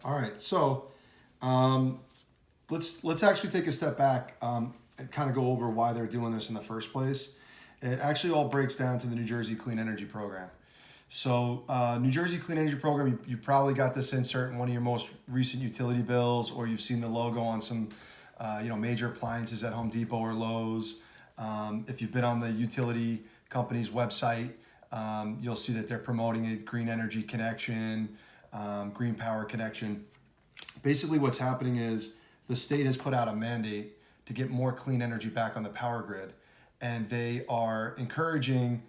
All right, so um, let's actually take a step back and kind of go over why they're doing this in the first place. It actually all breaks down to the New Jersey Clean Energy Program. So, New Jersey Clean Energy Program, you probably got this insert in one of your most recent utility bills, or you've seen the logo on some, major appliances at Home Depot or Lowe's. If you've been on the utility company's website, you'll see that they're promoting a green energy connection, green power connection. Basically, what's happening is the state has put out a mandate to get more clean energy back on the power grid, and they are encouraging.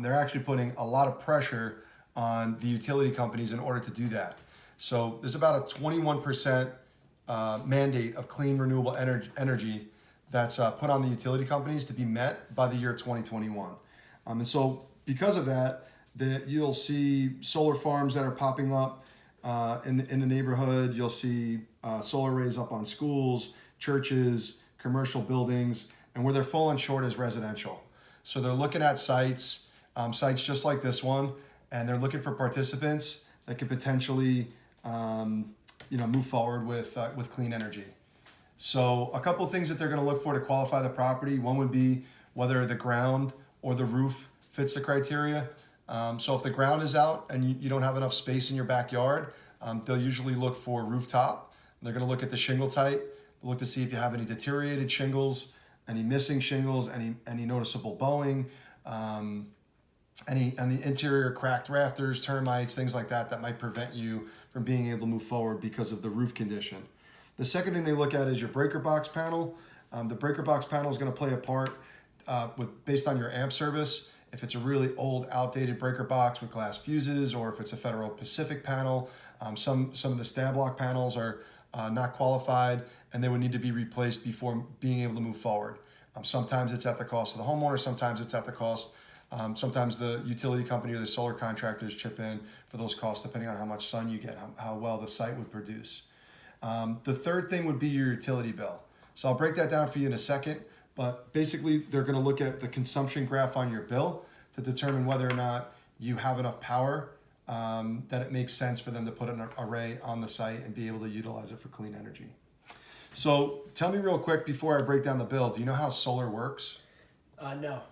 They're actually putting a lot of pressure on the utility companies in order to do that. So there's about a 21% mandate of clean renewable energy that's put on the utility companies to be met by the year 2021. And so because of that, you'll see solar farms that are popping up in the neighborhood. You'll see solar arrays up on schools, churches, commercial buildings, and where they're falling short is residential. So they're looking at sites just like this one, and they're looking for participants that could potentially, move forward with clean energy. So a couple of things that they're going to look for to qualify the property. One would be whether the ground or the roof fits the criteria. So if the ground is out and you don't have enough space in your backyard, they'll usually look for rooftop. They're going to look at the shingle type, look to see if you have any deteriorated shingles, any missing shingles, any noticeable bowing, any the interior cracked rafters, termites, things like that might prevent you from being able to move forward because of the roof condition. The second thing they look at is your breaker box panel. The breaker box panel is going to play a part based on your amp service. If it's a really old, outdated breaker box with glass fuses, or if it's a Federal Pacific panel, some of the stab lock panels are not qualified, and they would need to be replaced before being able to move forward. Sometimes it's at the cost of the homeowner, sometimes it's at the cost. Sometimes the utility company or the solar contractors chip in for those costs, depending on how much sun you get, how well the site would produce. The third thing would be your utility bill. So I'll break that down for you in a second, but basically they're going to look at the consumption graph on your bill to determine whether or not you have enough power that it makes sense for them to put an array on the site and be able to utilize it for clean energy. So tell me real quick before I break down the bill, do you know how solar works? No.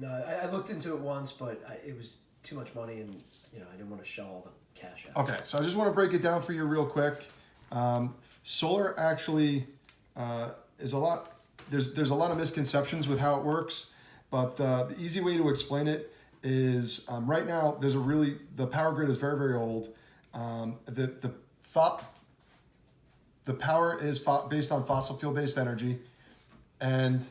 I looked into it once, but it was too much money, and I didn't want to shell all the cash out. Okay, so I just want to break it down for you real quick. Solar actually is a lot. There's a lot of misconceptions with how it works, but the easy way to explain it is right now the power grid is very, very old. The power is based on fossil fuel based energy, and